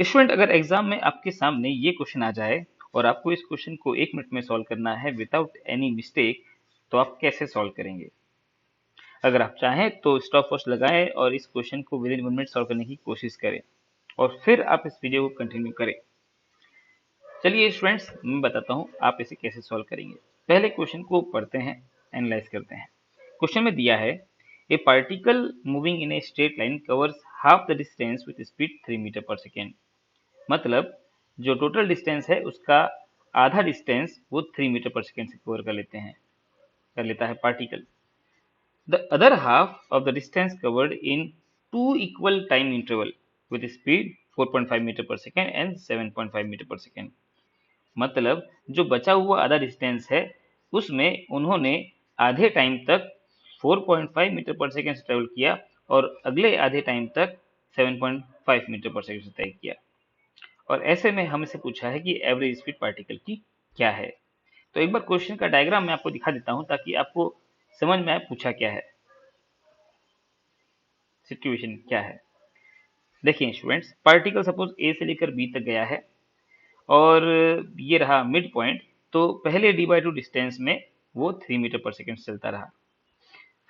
Student, अगर exam में आपके सामने ये क्वेश्चन आ जाए और आपको इस क्वेश्चन को 1 मिनट में सॉल्व करना है विदाउट एनी मिस्टेक, तो आप कैसे सॉल्व करेंगे? अगर आप चाहें तो स्टॉप वॉच लगाएं और इस क्वेश्चन को विद इन 1 मिनट सॉल्व करने की कोशिश करें और फिर आप इस वीडियो को कंटिन्यू करें। चलिए स्टूडेंट्स, मैं बताता हूँ आप इसे कैसे सॉल्व करेंगे। पहले क्वेश्चन को पढ़ते हैं, एनालाइज करते हैं। क्वेश्चन में दिया है a particle moving in a straight line covers half the distance with speed 3 metre per second. मतलब जो टोटल डिस्टेंस है उसका आधा डिस्टेंस वो 3 मीटर पर सेकेंड से कवर कर लेता है particle. The other half of the distance covered in 2 equal time interval with speed 4.5 metre per second and 7.5 metre per second. मतलब जो बचा हुआ आधा डिस्टेंस है उसमें उन्होंने आधे टाइम तक 4.5 मीटर पर सेकेंड से ट्रेवल किया और अगले आधे टाइम तक 7.5 मीटर पर सेकेंड से तय किया। और ऐसे में हमसे पूछा है कि एवरेज स्पीड पार्टिकल की क्या है। तो एक बार क्वेश्चन का डायग्राम मैं आपको दिखा देता हूं ताकि आपको समझ में आए पूछा क्या है, सिचुएशन क्या है। देखिए स्टूडेंट्स, पार्टिकल सपोज ए से लेकर बी तक गया है और ये रहा मिड पॉइंट। तो पहले d/2 डिस्टेंस में वो 3 मीटर पर सेकेंड चलता रहा।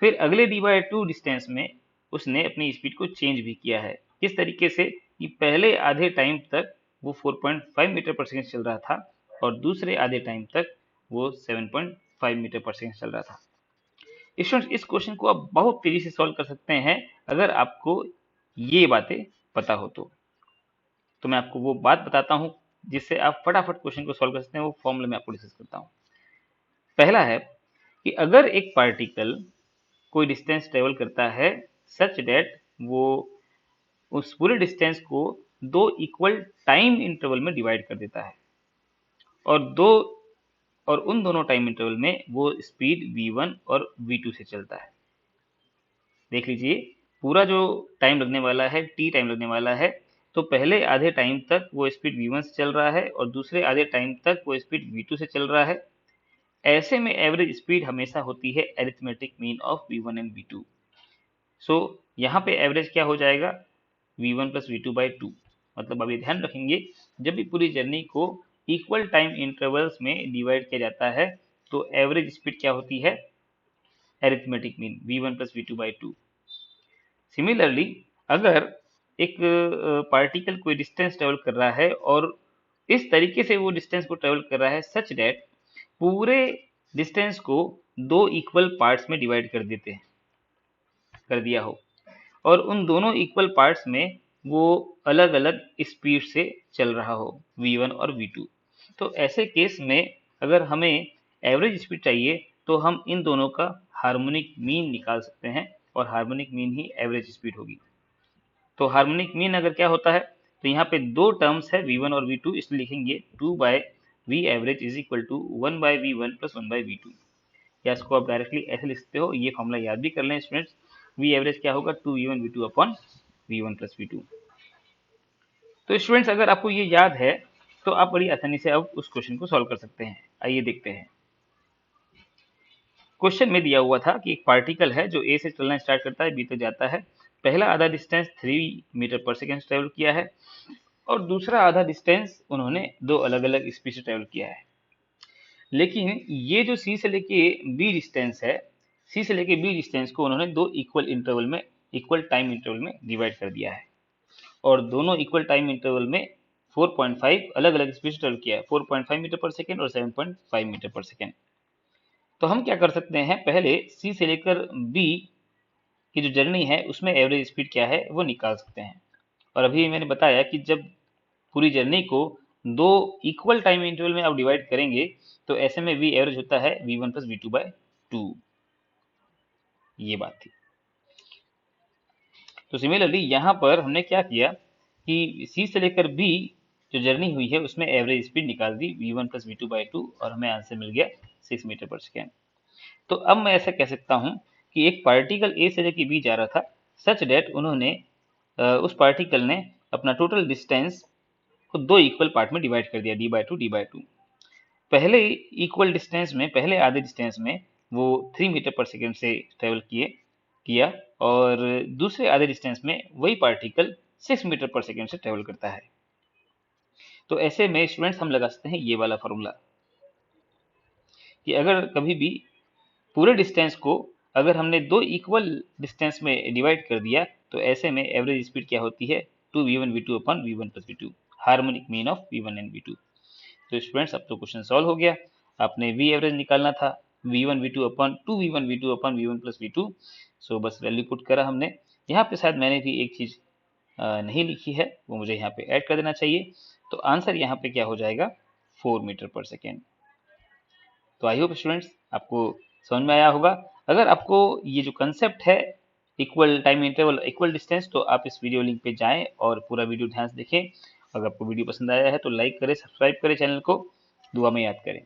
फिर अगले d/2 डिस्टेंस में उसने अपनी स्पीड को चेंज भी किया है। किस तरीके से कि पहले आधे टाइम तक वो 4.5 मीटर पर सेकेंड चल रहा था और दूसरे आधे टाइम तक वो 7.5 मीटर पर सेकेंड चल रहा था। स्टूडेंट्स, इस क्वेश्चन को आप बहुत तेजी से सॉल्व कर सकते हैं अगर आपको ये बातें पता हो तो मैं आपको वो बात बताता हूँ जिससे आप फटाफट क्वेश्चन को सॉल्व कर सकते हैं। वो फॉर्मूला मैं आपको डिस्कस करता हूँ। पहला है कि अगर एक पार्टिकल कोई डिस्टेंस ट्रेवल करता है सच डेट वो उस पूरे डिस्टेंस को 2 इक्वल टाइम इंटरवल में डिवाइड कर देता है और उन दोनों टाइम इंटरवल में वो स्पीड v1 और v2 से चलता है। देख लीजिए, पूरा जो टाइम लगने वाला है t टाइम लगने वाला है, तो पहले आधे टाइम तक वो स्पीड v1 से चल रहा है और दूसरे आधे टाइम तक वो स्पीड v2 से चल रहा है। ऐसे में एवरेज स्पीड हमेशा होती है arithmetic mean of v1 and v2। सो यहाँ पे एवरेज क्या हो जाएगा, v1 प्लस v2/2। मतलब आप ये ध्यान रखेंगे, जब भी पूरी जर्नी को इक्वल टाइम इंटरवल्स में डिवाइड किया जाता है तो एवरेज स्पीड क्या होती है, arithmetic mean v1 plus v2/2। Similarly, अगर एक पार्टिकल कोई डिस्टेंस ट्रेवल कर रहा है और इस तरीके से वो डिस्टेंस को ट्रेवल कर रहा है सच डेट पूरे डिस्टेंस को 2 इक्वल पार्ट्स में डिवाइड कर दिया हो और उन दोनों इक्वल पार्ट्स में वो अलग अलग स्पीड से चल रहा हो v1 और v2। तो ऐसे केस में अगर हमें एवरेज स्पीड चाहिए तो हम इन दोनों का हार्मोनिक मीन निकाल सकते हैं और harmonic mean he average speed होगी। तो हार्मोनिक मीन अगर क्या होता है, तो यहाँ पे दो टर्म्स है v1 और v2, इसलिए लिखेंगे 2/v average is equal to 1/v1 plus 1/v2। या इसको आप डायरेक्टली ऐसे लिख सकते हो, ये फॉर्मूला याद भी कर लें स्टूडेंट्स। v एवरेज क्या होगा, 2v1v2 upon v1 plus v2। तो स्टूडेंट्स, अगर आपको ये याद है तो आप बड़ी आसानी से अब उस क्वेश्चन को सॉल्व कर सकते हैं। आइए देखते हैं। क्वेश्चन में दिया हुआ था कि एक पार्टिकल है जो ए से चलना स्टार्ट करता है, बी तक जाता है। पहला आधा distance 3 metre per second travel किया है और दूसरा आधा डिस्टेंस उन्होंने दो अलग अलग स्पीड से ट्रेवल किया है। लेकिन ये जो सी से लेके बी डिस्टेंस है, सी से लेके बी डिस्टेंस को उन्होंने दो इक्वल टाइम इंटरवल में डिवाइड कर दिया है और दोनों इक्वल टाइम इंटरवल में 4.5 अलग अलग स्पीड से ट्रेवल किया है, 4.5 मीटर पर सेकेंड और 7.5 मीटर पर सेकेंड। तो हम क्या कर सकते हैं, पहले सी से लेकर बी की जो जर्नी है उसमें एवरेज स्पीड क्या है वो निकाल सकते हैं। और अभी मैंने बताया कि जब पूरी जर्नी को दो इक्वल टाइम इंटरवल में आप डिवाइड करेंगे तो ऐसे में वी एवरेज होता है v1 प्लस v2/2। ये बात थी। तो सिमिलरली यहाँ पर हमने क्या किया कि सी से लेकर बी जो जर्नी हुई है उसमें एवरेज स्पीड निकाल दी v1 प्लस v2/2 और हमें आंसर मिल गया 6 मीटर पर सेकेंड। तो अब मैं ऐसा कह सकता हूँ कि एक पार्टिकल ए से लेकर बी जा रहा था सच डेट उन्होंने उस पार्टिकल ने अपना टोटल डिस्टेंस को दो इक्वल पार्ट में डिवाइड कर दिया, d/2 पहले इक्वल डिस्टेंस में, पहले आधे डिस्टेंस में वो 3 मीटर पर सेकेंड से ट्रेवल किया और दूसरे आधे डिस्टेंस में वही पार्टिकल 6 मीटर पर सेकेंड से ट्रेवल करता है। तो ऐसे में स्टूडेंट्स हम लगा सकते हैं ये वाला फॉर्मूला कि अगर कभी भी पूरे डिस्टेंस को अगर हमने दो इक्वल डिस्टेंस में डिवाइड कर दिया तो ऐसे में एवरेज स्पीड क्या होती है 2v1v2 upon v1 plus v2, harmonic mean of v1 and v2। तो स्टूडेंट्स अब तो क्वेश्चन सॉल्व हो गया। आपने v एवरेज निकालना था v1v2 upon 2v1v2 upon v1 plus v2। सो बस वैल्यू पुट करा हमने। यहाँ पे शायद मैंने भी एक चीज नहीं लिखी है, वो मुझे यहाँ पे ऐड कर देना चाहिए। तो आंसर यहाँ पे क्या हो जाएगा 4 मीटर पर सेकेंड। तो आई होप स्टूडेंट्स आपको समझ में आया होगा। अगर आपको ये जो कंसेप्ट है equal time interval equal distance, तो आप इस वीडियो लिंक पे जाएं और पूरा वीडियो ध्यान से देखें। अगर आपको वीडियो पसंद आया है तो लाइक करें, सब्सक्राइब करें चैनल को, दुआ में याद करें।